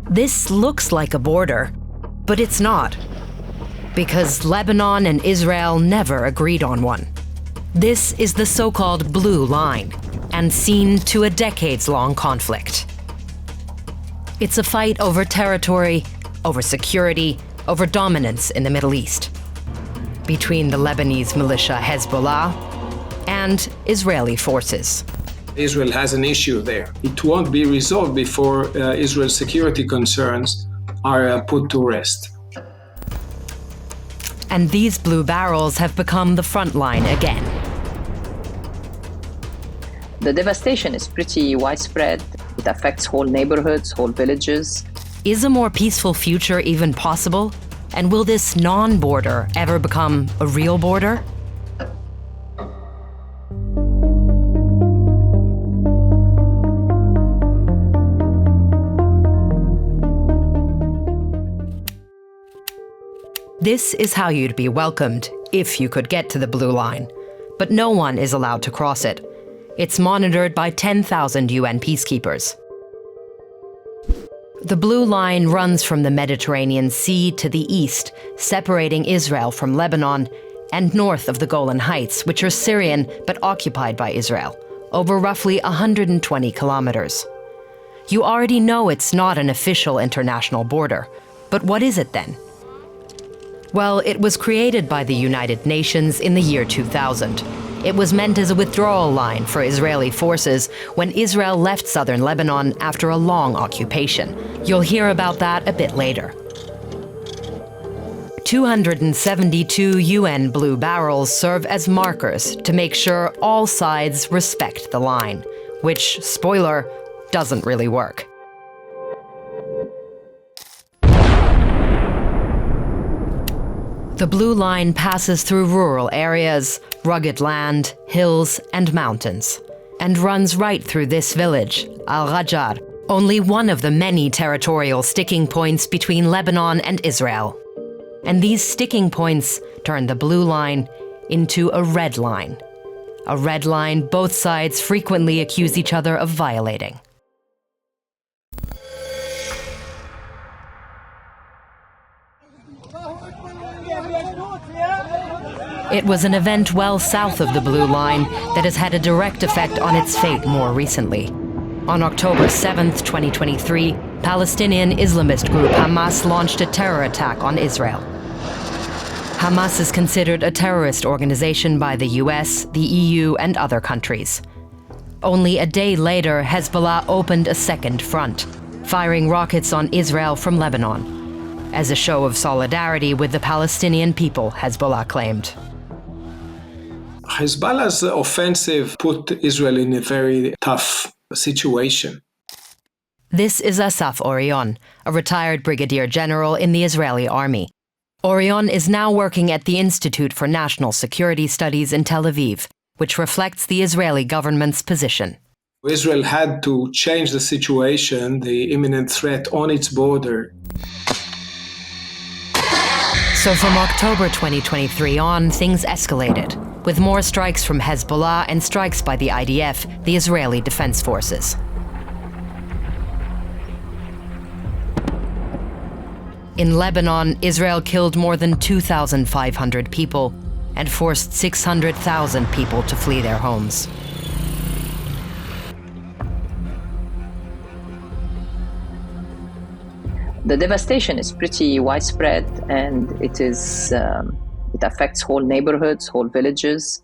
This looks like a border, but it's not, because Lebanon and Israel never agreed on one. This is the so-called Blue Line, and seen to a decades-long conflict. It's a fight over territory, over security, over dominance in the Middle East, between the Lebanese militia Hezbollah and Israeli forces. Israel has an issue there. It won't be resolved before Israel's security concerns are put to rest. And these blue barrels have become the front line again. The devastation is pretty widespread. It affects whole neighborhoods, whole villages. Is a more peaceful future even possible? And will this non-border ever become a real border? This is how you'd be welcomed if you could get to the Blue Line. But no one is allowed to cross it. It's monitored by 10,000 UN peacekeepers. The Blue Line runs from the Mediterranean Sea to the east, separating Israel from Lebanon, and north of the Golan Heights, which are Syrian but occupied by Israel, over roughly 120 kilometers. You already know it's not an official international border, but what is it then? Well, it was created by the United Nations in the year 2000. It was meant as a withdrawal line for Israeli forces when Israel left southern Lebanon after a long occupation. You'll hear about that a bit later. 272 UN blue barrels serve as markers to make sure all sides respect the line, which, spoiler, doesn't really work. The Blue Line passes through rural areas, rugged land, hills, and mountains, and runs right through this village, Al-Ghajjar, only one of the many territorial sticking points between Lebanon and Israel. And these sticking points turn the Blue Line into a red line. A red line both sides frequently accuse each other of violating. It was an event well south of the Blue Line that has had a direct effect on its fate more recently. On October 7th, 2023, Palestinian Islamist group Hamas launched a terror attack on Israel. Hamas is considered a terrorist organization by the US, the EU, and other countries. Only a day later, Hezbollah opened a second front, firing rockets on Israel from Lebanon, as a show of solidarity with the Palestinian people, Hezbollah claimed. Hezbollah's offensive put Israel in a very tough situation. This is Asaf Orion, a retired brigadier general in the Israeli army. Orion is now working at the Institute for National Security Studies in Tel Aviv, which reflects the Israeli government's position. Israel had to change the situation, the imminent threat on its border. So from October 2023 on, things escalated, with more strikes from Hezbollah and strikes by the IDF, the Israeli Defense Forces. In Lebanon, Israel killed more than 2,500 people and forced 600,000 people to flee their homes. The devastation is pretty widespread, and it affects whole neighborhoods, whole villages.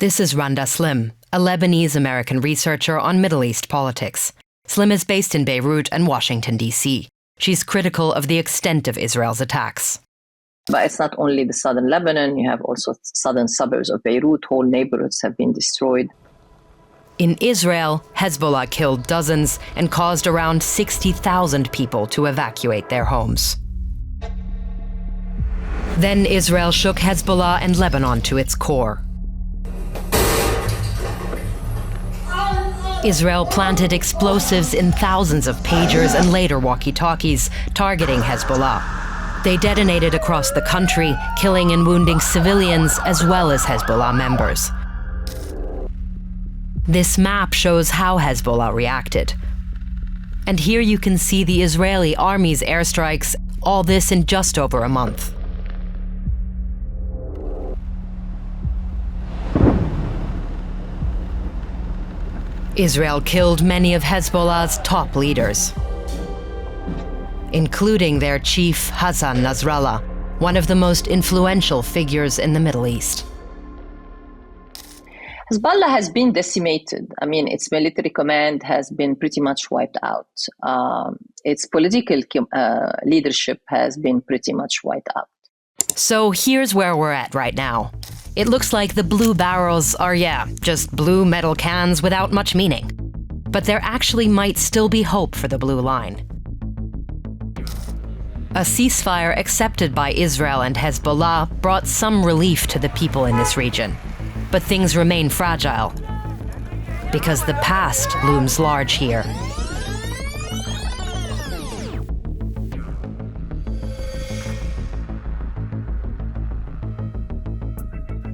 This is Randa Slim, a Lebanese-American researcher on Middle East politics. Slim is based in Beirut and Washington, D.C. She's critical of the extent of Israel's attacks. But it's not only the southern Lebanon, you have also southern suburbs of Beirut. Whole neighborhoods have been destroyed. In Israel, Hezbollah killed dozens and caused around 60,000 people to evacuate their homes. Then Israel shook Hezbollah and Lebanon to its core. Israel planted explosives in thousands of pagers and later walkie-talkies, targeting Hezbollah. They detonated across the country, killing and wounding civilians as well as Hezbollah members. This map shows how Hezbollah reacted. And here you can see the Israeli army's airstrikes, all this in just over a month. Israel killed many of Hezbollah's top leaders, including their chief Hassan Nasrallah, one of the most influential figures in the Middle East. Hezbollah has been decimated. I mean, its military command has been pretty much wiped out. Its political leadership has been pretty much wiped out. So here's where we're at right now. It looks like the blue barrels are, just blue metal cans without much meaning. But there actually might still be hope for the blue line. A ceasefire accepted by Israel and Hezbollah brought some relief to the people in this region. But things remain fragile, because the past looms large here.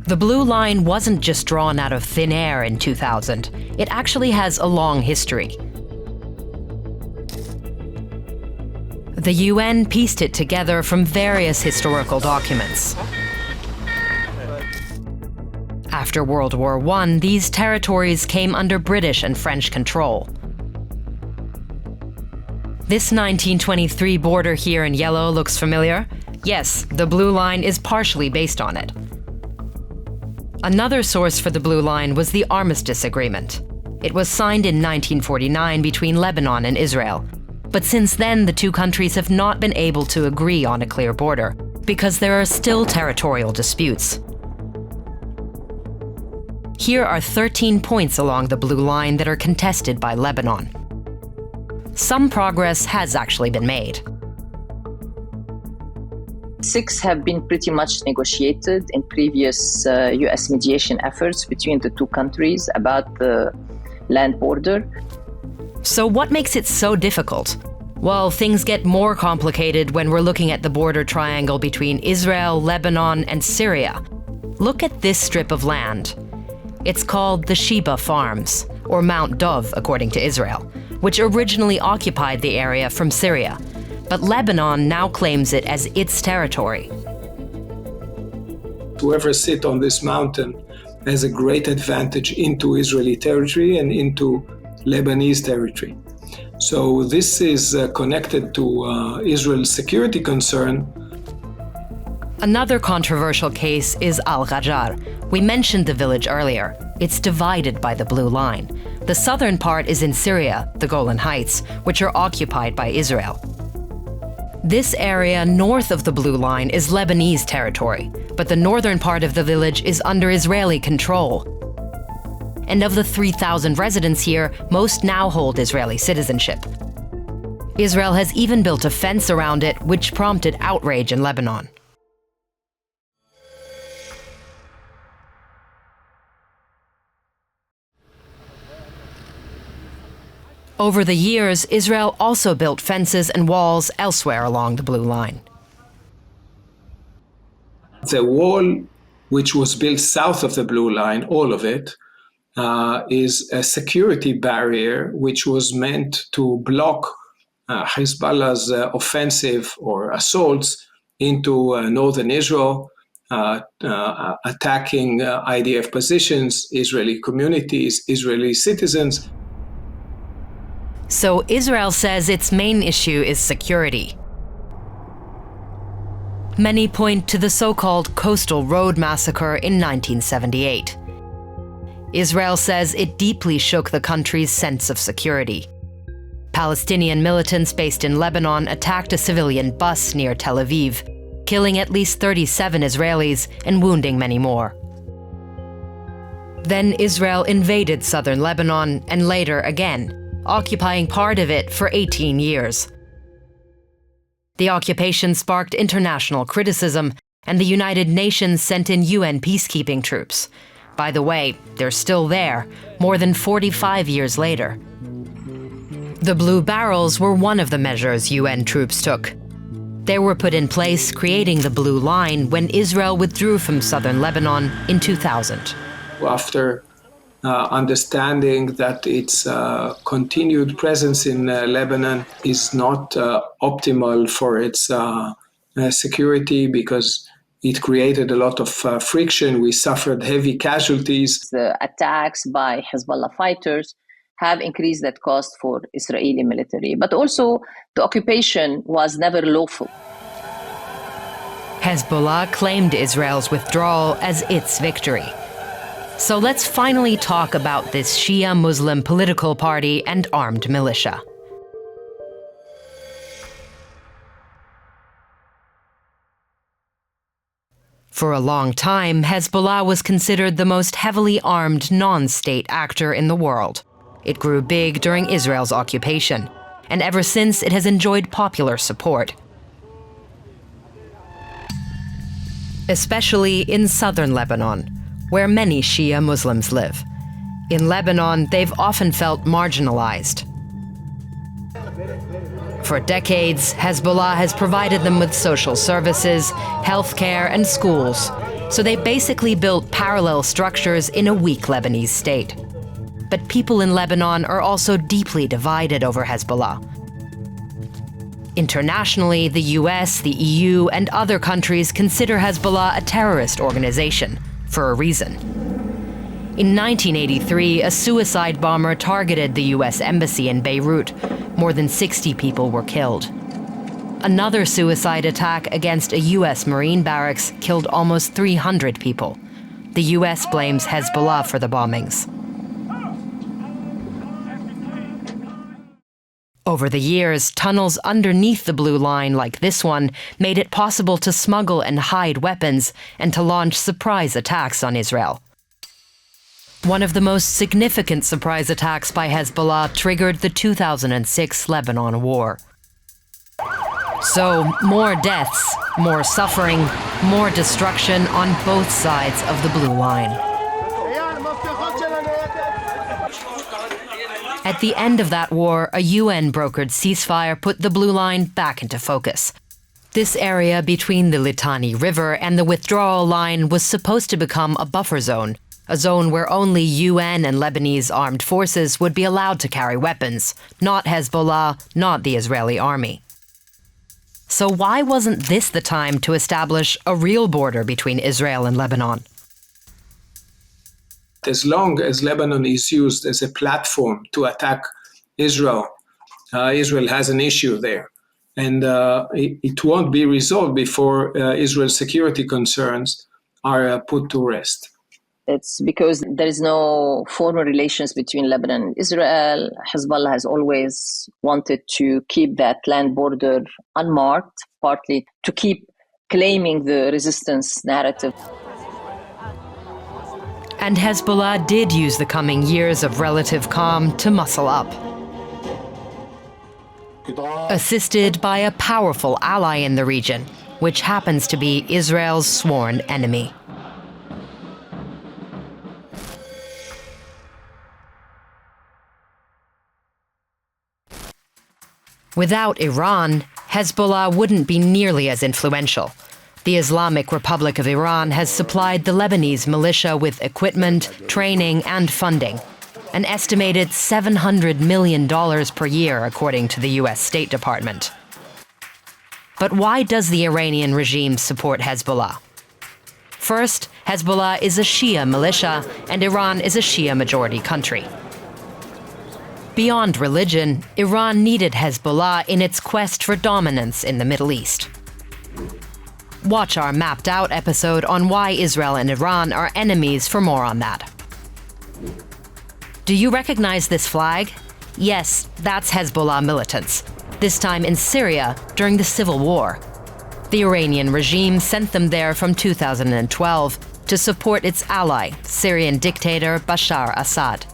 The blue line wasn't just drawn out of thin air in 2000. It actually has a long history. The UN pieced it together from various historical documents. After World War I, these territories came under British and French control. This 1923 border here in yellow looks familiar. Yes, the blue line is partially based on it. Another source for the blue line was the Armistice Agreement. It was signed in 1949 between Lebanon and Israel. But since then, the two countries have not been able to agree on a clear border, because there are still territorial disputes. Here are 13 points along the blue line that are contested by Lebanon. Some progress has actually been made. 6 have been pretty much negotiated in previous US mediation efforts between the two countries about the land border. So what makes it so difficult? Well, things get more complicated when we're looking at the border triangle between Israel, Lebanon, and Syria. Look at this strip of land. It's called the Sheba Farms, or Mount Dov, according to Israel, which originally occupied the area from Syria. But Lebanon now claims it as its territory. Whoever sits on this mountain has a great advantage into Israeli territory and into Lebanese territory. So this is connected to Israel's security concern. Another controversial case is Al-Ghajar. We mentioned the village earlier. It's divided by the blue line. The southern part is in Syria, the Golan Heights, which are occupied by Israel. This area north of the blue line is Lebanese territory, but the northern part of the village is under Israeli control. And of the 3,000 residents here, most now hold Israeli citizenship. Israel has even built a fence around it, which prompted outrage in Lebanon. Over the years, Israel also built fences and walls elsewhere along the blue line. The wall, which was built south of the blue line, all of it, is a security barrier which was meant to block Hezbollah's offensive or assaults into northern Israel, attacking IDF positions, Israeli communities, Israeli citizens. So Israel says its main issue is security. Many point to the so-called Coastal Road Massacre in 1978. Israel says it deeply shook the country's sense of security. Palestinian militants based in Lebanon attacked a civilian bus near Tel Aviv, killing at least 37 Israelis and wounding many more. Then Israel invaded southern Lebanon and later again, occupying part of it for 18 years. The occupation sparked international criticism, and the United Nations sent in UN peacekeeping troops. By the way, they're still there, more than 45 years later. The blue barrels were one of the measures UN troops took. They were put in place, creating the blue line when Israel withdrew from southern Lebanon in 2000. After understanding that its continued presence in Lebanon is not optimal for its security because it created a lot of friction. We suffered heavy casualties. The attacks by Hezbollah fighters have increased that cost for Israeli military, but also the occupation was never lawful. Hezbollah claimed Israel's withdrawal as its victory. So let's finally talk about this Shia Muslim political party and armed militia. For a long time, Hezbollah was considered the most heavily armed non-state actor in the world. It grew big during Israel's occupation, and ever since it has enjoyed popular support. Especially in southern Lebanon, where many Shia Muslims live. In Lebanon, they've often felt marginalized. For decades, Hezbollah has provided them with social services, healthcare, and schools, so they basically built parallel structures in a weak Lebanese state. But people in Lebanon are also deeply divided over Hezbollah. Internationally, the US, the EU, and other countries consider Hezbollah a terrorist organization, for a reason. In 1983, a suicide bomber targeted the US Embassy in Beirut. More than 60 people were killed. Another suicide attack against a US Marine barracks killed almost 300 people. The US blames Hezbollah for the bombings. Over the years, tunnels underneath the Blue Line, like this one, made it possible to smuggle and hide weapons and to launch surprise attacks on Israel. One of the most significant surprise attacks by Hezbollah triggered the 2006 Lebanon War. So, more deaths, more suffering, more destruction on both sides of the Blue Line. At the end of that war, a UN-brokered ceasefire put the Blue Line back into focus. This area between the Litani River and the withdrawal line was supposed to become a buffer zone, a zone where only UN and Lebanese armed forces would be allowed to carry weapons, not Hezbollah, not the Israeli army. So why wasn't this the time to establish a real border between Israel and Lebanon? As long as Lebanon is used as a platform to attack Israel, Israel has an issue there. And it won't be resolved before Israel's security concerns are put to rest. It's because there is no formal relations between Lebanon and Israel. Hezbollah has always wanted to keep that land border unmarked, partly to keep claiming the resistance narrative. And Hezbollah did use the coming years of relative calm to muscle up. Assisted by a powerful ally in the region, which happens to be Israel's sworn enemy. Without Iran, Hezbollah wouldn't be nearly as influential. The Islamic Republic of Iran has supplied the Lebanese militia with equipment, training, and funding. An estimated $700 million per year, according to the US State Department. But why does the Iranian regime support Hezbollah? First, Hezbollah is a Shia militia, and Iran is a Shia-majority country. Beyond religion, Iran needed Hezbollah in its quest for dominance in the Middle East. Watch our Mapped Out episode on why Israel and Iran are enemies for more on that. Do you recognize this flag? Yes, that's Hezbollah militants, this time in Syria during the civil war. The Iranian regime sent them there from 2012 to support its ally, Syrian dictator Bashar Assad.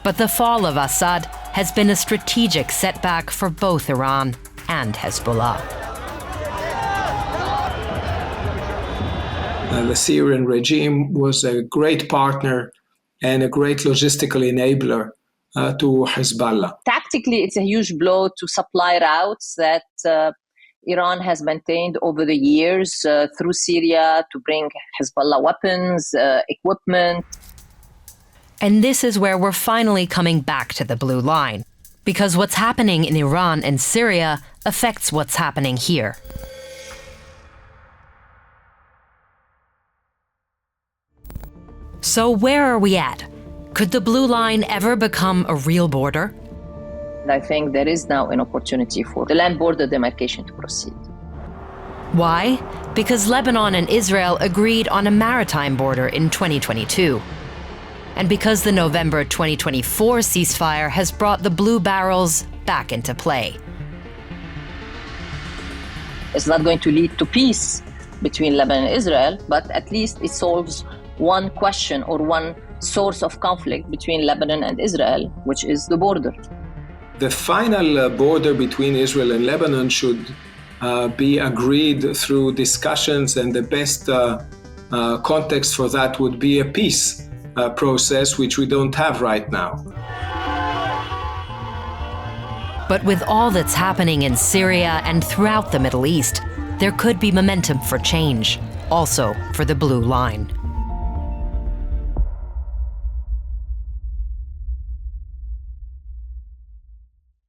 But the fall of Assad has been a strategic setback for both Iran and Hezbollah. The Syrian regime was a great partner and a great logistical enabler to Hezbollah. Tactically, it's a huge blow to supply routes that Iran has maintained over the years through Syria to bring Hezbollah weapons, equipment. And this is where we're finally coming back to the blue line, because what's happening in Iran and Syria affects what's happening here. So where are we at? Could the blue line ever become a real border? I think there is now an opportunity for the land border demarcation to proceed. Why? Because Lebanon and Israel agreed on a maritime border in 2022. And because the November 2024 ceasefire has brought the blue barrels back into play. It's not going to lead to peace between Lebanon and Israel, but at least it solves one question or one source of conflict between Lebanon and Israel, which is the border. The final border between Israel and Lebanon should be agreed through discussions, and the best context for that would be a peace process, which we don't have right now. But with all that's happening in Syria and throughout the Middle East, there could be momentum for change, also for the blue line.